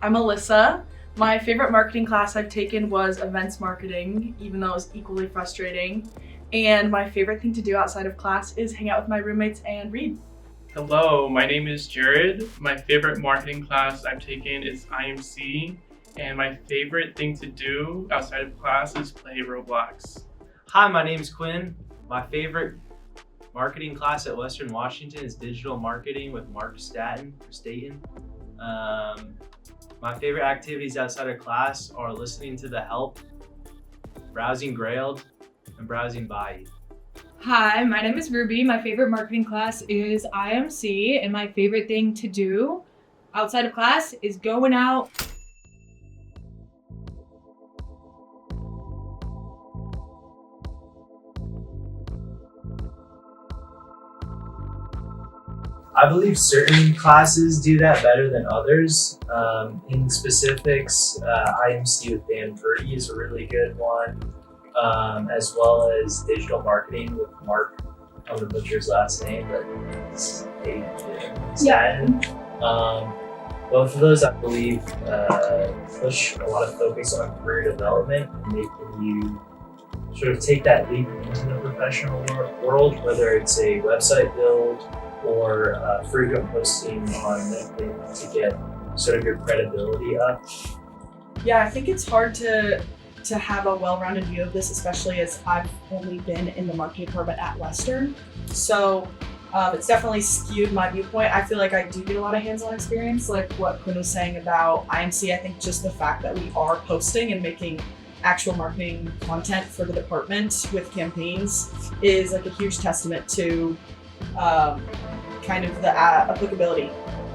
I'm Alyssa. My favorite marketing class I've taken was events marketing, even though it was equally frustrating. And my favorite thing to do outside of class is hang out with my roommates and read. Hello, my name is Jared. My favorite marketing class I've taken is IMC, and my favorite thing to do outside of class is play Roblox. Hi, my name is Quinn. My favorite marketing class at Western Washington is digital marketing with Mark Staten. My favorite activities outside of class are listening to The Help, browsing Grailed, and browsing Bai. Hi, my name is Ruby. My favorite marketing class is IMC, and my favorite thing to do outside of class is going out. I believe certain classes do that better than others. In specifics, IMC with Dan Purdy is a really good one, as well as digital marketing with Mark. I'm gonna butcher his last name, but it's Staten. Both of those, I believe, push a lot of focus on career development, making you sort of take that leap into the professional world, whether it's a website build or frequent posting on LinkedIn to get sort of your credibility up. Yeah, I think it's hard to have a well-rounded view of this, especially as I've only been in the marketing department at Western. So it's definitely skewed my viewpoint. I feel like I do get a lot of hands-on experience, like what Quinn was saying about IMC. I think just the fact that we are posting and making actual marketing content for the department with campaigns is like a huge testament to kind of the applicability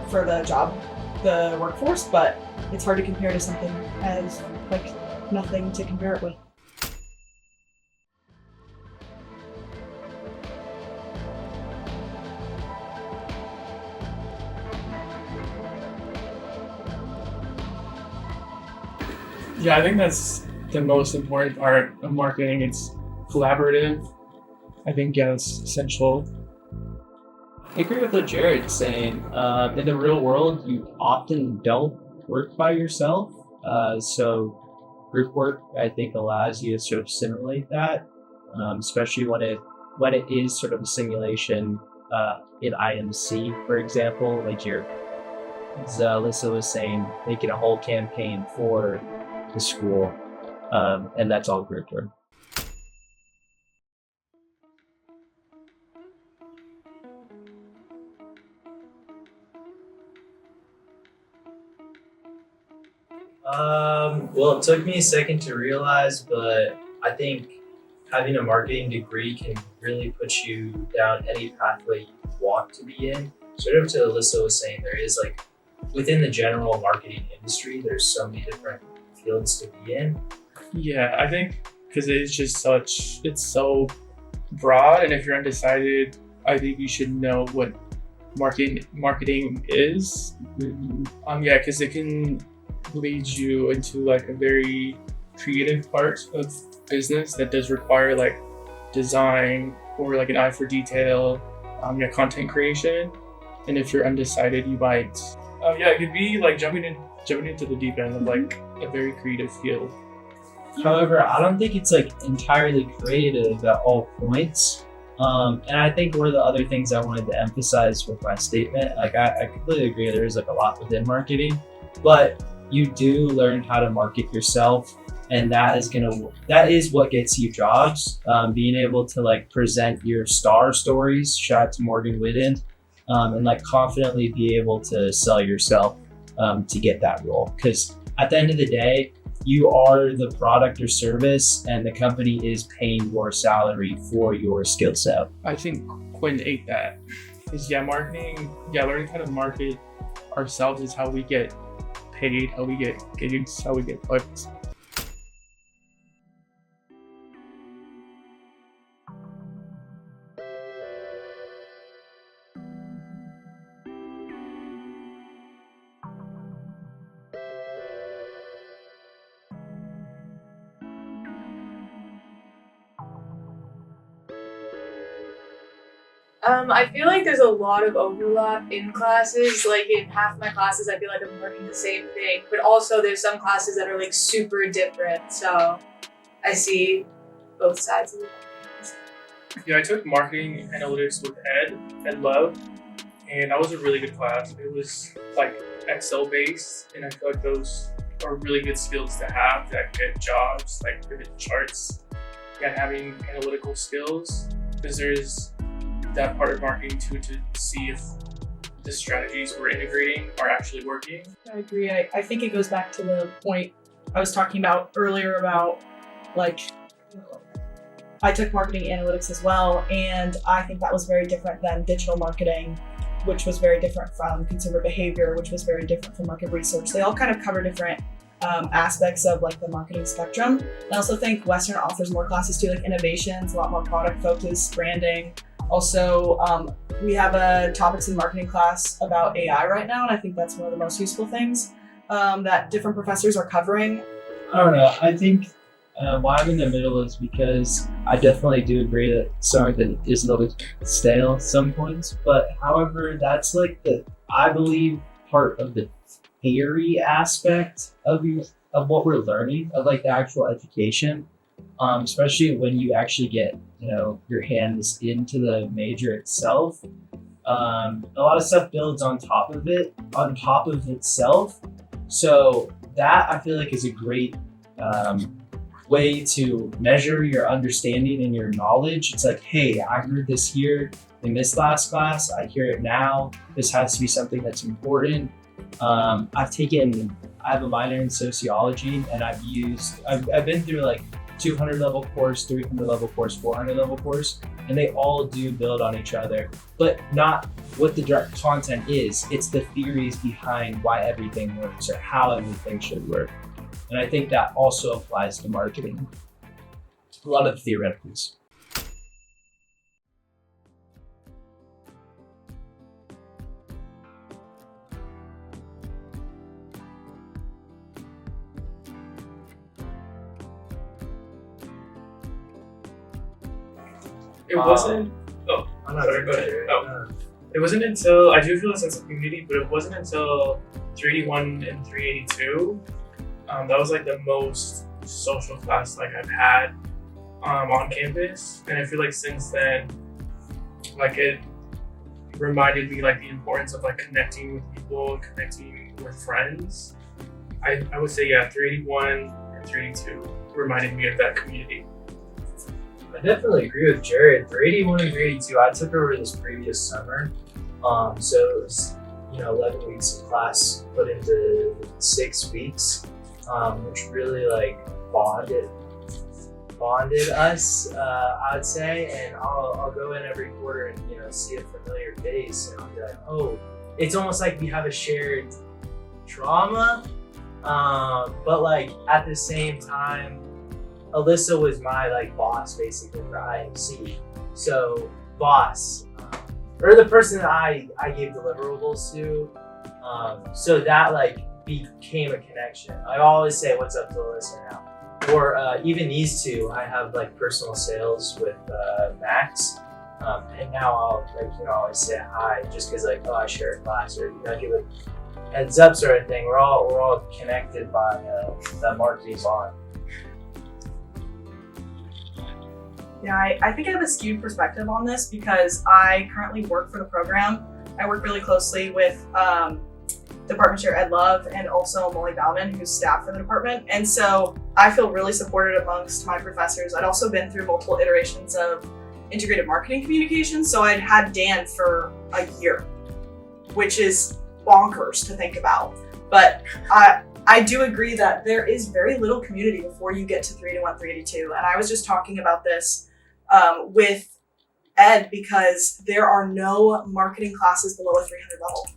for the job, the workforce, but it's hard to compare to something as like nothing to compare it with. Yeah, I think that's the most important part of marketing. It's collaborative. I think, yeah, it's essential. I agree with what Jared's saying. In the real world, you often don't work by yourself. So group work, I think, allows you to sort of simulate that, especially when it is sort of a simulation in IMC, for example, like as Alyssa was saying, making a whole campaign for the school, and that's all group work. Well, it took me a second to realize, but I think having a marketing degree can really put you down any pathway you want to be in. Sort of to Alyssa was saying, there is like within the general marketing industry, there's so many different fields to be in. Yeah, I think because it's so broad, and if you're undecided, I think you should know what marketing is. Yeah, because it can lead you into like a very creative part of business that does require like design or like an eye for detail, content creation. And if you're undecided, you might, it could be like jumping into the deep end of like a very creative field. However, I don't think it's like entirely creative at all points. And I think one of the other things I wanted to emphasize with my statement, like I completely agree, there's like a lot within marketing, but you do learn how to market yourself, and that is what gets you jobs. Being able to like present your star stories, shout out to Morgan Whitten, and like confidently be able to sell yourself to get that role. Because at the end of the day, you are the product or service, and the company is paying your salary for your skill set. I think Quinn ate that. Marketing, learning how to market ourselves is how we get paid, how we get gigs, how we get booked. I feel like there's a lot of overlap in classes. Like in half my classes, I feel like I'm learning the same thing, but also there's some classes that are like super different. So I see both sides of it. Yeah, I took marketing analytics with Ed Love, and that was a really good class. It was like Excel based, and I feel like those are really good skills to have that get jobs, like pivot charts and having analytical skills, because there's that part of marketing too, to see if the strategies we're integrating are actually working. I agree. I think it goes back to the point I was talking about earlier about like I took marketing analytics as well, and I think that was very different than digital marketing, which was very different from consumer behavior, which was very different from market research. They all kind of cover different aspects of like the marketing spectrum. I also think Western offers more classes too, like innovations, a lot more product focused, branding. Also, we have a topics in marketing class about AI right now, and I think that's one of the most useful things that different professors are covering. I don't know. I think why I'm in the middle is because I definitely do agree that some of it is a little bit stale at some points. But however, that's like I believe part of the theory aspect of what we're learning, of like the actual education, especially when you actually get your hands into the major itself. A lot of stuff builds on top of itself. So that I feel like is a great way to measure your understanding and your knowledge. It's like, hey, I heard this here in this last class. I hear it now. This has to be something that's important. I have a minor in sociology, and I've been through like 200 level course, 300 level course, 400 level course, and they all do build on each other, but not what the direct content is. It's the theories behind why everything works or how everything should work. And I think that also applies to marketing. A lot of theoreticals. It wasn't. Oh, sorry. Go ahead. Oh, it wasn't until I do feel a sense of community, but it wasn't until 381 and 382. That was like the most social class like I've had on campus, and I feel like since then, like it reminded me like the importance of like connecting with people, connecting with friends. I would say 381 and 382 reminded me of that community. I definitely agree with Jared. 381 and 382, I took over this previous summer. So it was 11 weeks of class put into 6 weeks, which really like bonded us, I would say. And I'll go in every quarter and see a familiar face, and I'll be like, oh, it's almost like we have a shared trauma, but like at the same time, Alyssa was my like boss basically for IMC. So boss, or the person that I gave deliverables to. So that like became a connection. I always say what's up to Alyssa now. Or even these two, I have like personal sales with Max. And now I'll always say hi just because like, oh, I share a class, or give a heads up sort of thing. We're all connected by that marketing bond. Yeah, I think I have a skewed perspective on this because I currently work for the program. I work really closely with Department Chair Ed Love and also Molly Bauman, who's staff for the department. And so I feel really supported amongst my professors. I'd also been through multiple iterations of integrated marketing communications. So I'd had Dan for a year, which is bonkers to think about. But I do agree that there is very little community before you get to 381, 382. And I was just talking about this with Ed because there are no marketing classes below a 300 level,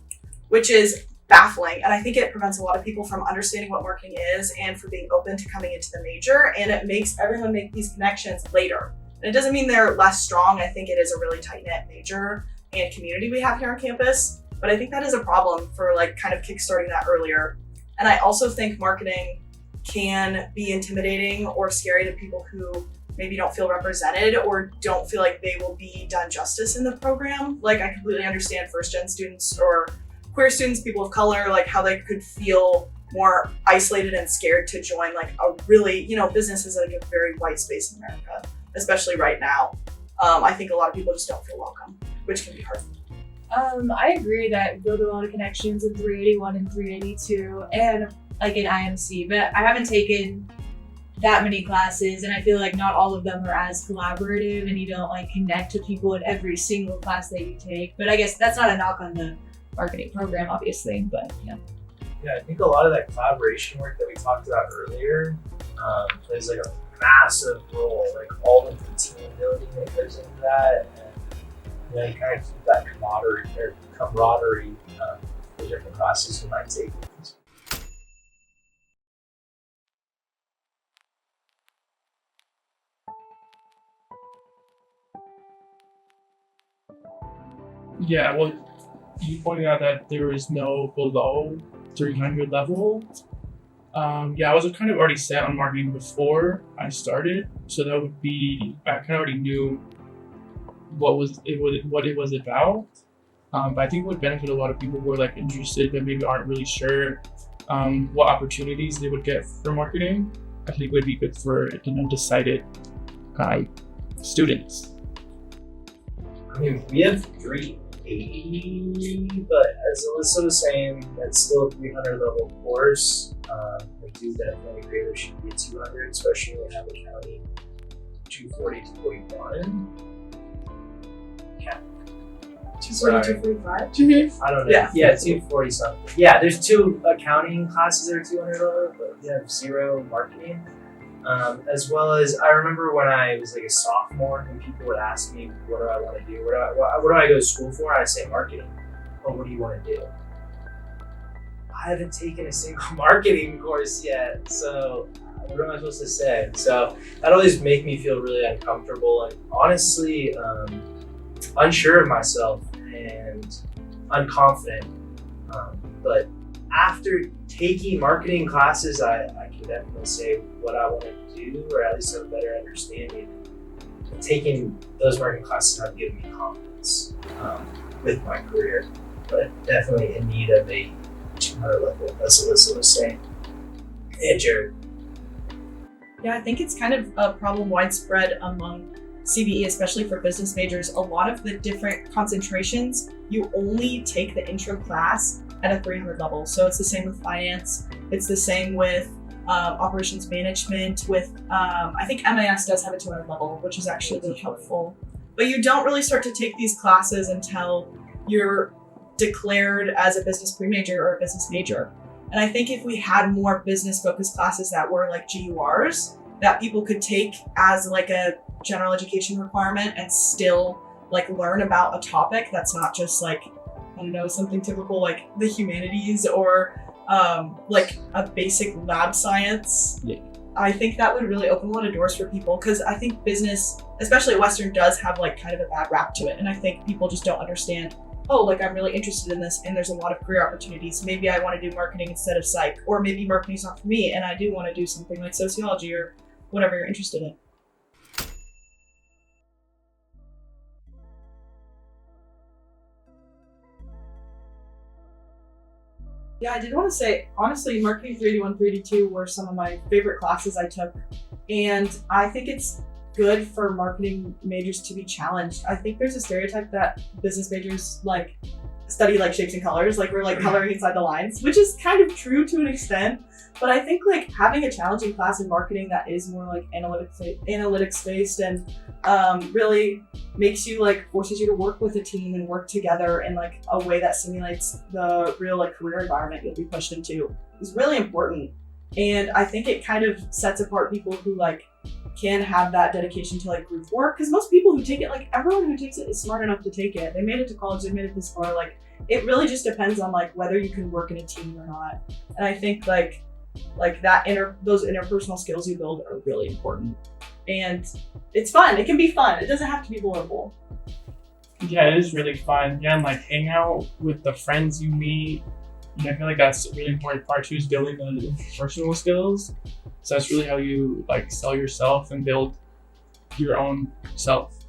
which is baffling. And I think it prevents a lot of people from understanding what marketing is and for being open to coming into the major. And it makes everyone make these connections later. And it doesn't mean they're less strong. I think it is a really tight-knit major and community we have here on campus. But I think that is a problem for like kind of kickstarting that earlier. And I also think marketing can be intimidating or scary to people who maybe don't feel represented or don't feel like they will be done justice in the program. Like, I completely understand first-gen students or queer students, people of color, like how they could feel more isolated and scared to join like a really, business is like a very white space in America, especially right now. I think a lot of people just don't feel welcome, which can be hard. I agree that we build a lot of connections in 381 and 382 and like in IMC, but I haven't taken that many classes and I feel like not all of them are as collaborative and you don't like connect with people in every single class that you take. But I guess that's not a knock on the marketing program, obviously, but yeah. Yeah, I think a lot of that collaboration work that we talked about earlier plays like a massive role, like all of the team building that goes into that, and you kind of keep that camaraderie for different classes you might take. Yeah, well, you pointed out that there is no below 300 level. Yeah, I was kind of already set on marketing before I started, so that would be, I kind of already knew what it was about. But I think it would benefit a lot of people who are like interested but maybe aren't really sure what opportunities they would get for marketing. I think it would be good for undecided students. I mean, we have 380, but as Alyssa was saying, that's still a 300 level course. I do definitely agree there should be a 200, especially when we have accounting 240 to 41. Yeah. 240, 245? I don't know. Yeah. Yeah, 240 something. Yeah, there's 2 accounting classes that are 200 level, but we have 0 marketing. As well as, I remember when I was like a sophomore and people would ask me, what do I want to do? What do I go to school for? I'd say marketing. Oh, what do you want to do? I haven't taken a single marketing course yet, so what am I supposed to say? So that always make me feel really uncomfortable and honestly unsure of myself and unconfident. But after taking marketing classes, I can definitely say what I want to do, or at least have a better understanding. Taking those marketing classes have given me confidence with my career, but definitely in need of a 200 level, as Alyssa was saying. And Jared. Yeah, I think it's kind of a problem widespread among CBE, especially for business majors. A lot of the different concentrations, you only take the intro class at a 300 level. So it's the same with finance. It's the same with operations management. With I think MAS does have a 200 level, which is actually really helpful. But you don't really start to take these classes until you're declared as a business pre-major or a business major. And I think if we had more business-focused classes that were like GURs that people could take as like a general education requirement and still like learn about a topic that's not just like, I don't know, something typical like the humanities or like a basic lab science. Yeah. I think that would really open a lot of doors for people, because I think business, especially Western, does have like kind of a bad rap to it. And I think people just don't understand, oh, like I'm really interested in this and there's a lot of career opportunities. Maybe I want to do marketing instead of psych, or maybe marketing's not for me and I do want to do something like sociology or whatever you're interested in. Yeah, I did want to say, honestly, Marketing 381, 382 were some of my favorite classes I took. And I think it's good for marketing majors to be challenged. I think there's a stereotype that business majors like study like shapes and colors, like we're like coloring inside the lines, which is kind of true to an extent. But I think like having a challenging class in marketing that is more like analytics based and really makes you like, forces you to work with a team and work together in like a way that simulates the real like career environment you'll be pushed into is really important. And I think it kind of sets apart people who like can have that dedication to like group work, because most people who take it, like everyone who takes it is smart enough to take it. They made it to college, they made it this far. Like it really just depends on like whether you can work in a team or not. And I think like that those interpersonal skills you build are really important. And it's fun. It can be fun. It doesn't have to be horrible. Yeah, it is really fun. Yeah, and like hang out with the friends you meet. You know, I feel like that's a really important part too, is building the interpersonal skills. So that's really how you like sell yourself and build your own self?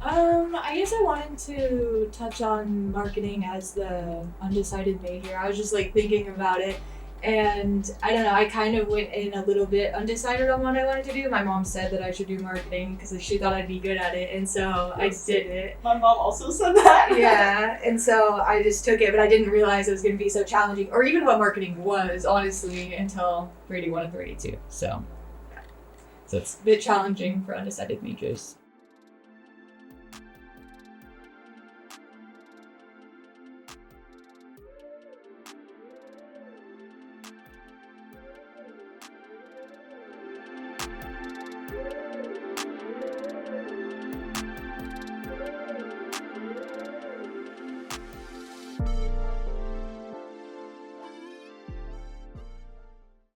I guess I wanted to touch on marketing as the undecided major. I was just like thinking about it, and I don't know, I kind of went in a little bit undecided on what I wanted to do. My mom said that I should do marketing because she thought I'd be good at it, and so I did it. My mom also said that. Yeah, and so I just took it, but I didn't realize it was going to be so challenging, or even what marketing was, honestly, until 381 and 382. So it's a bit challenging for undecided majors.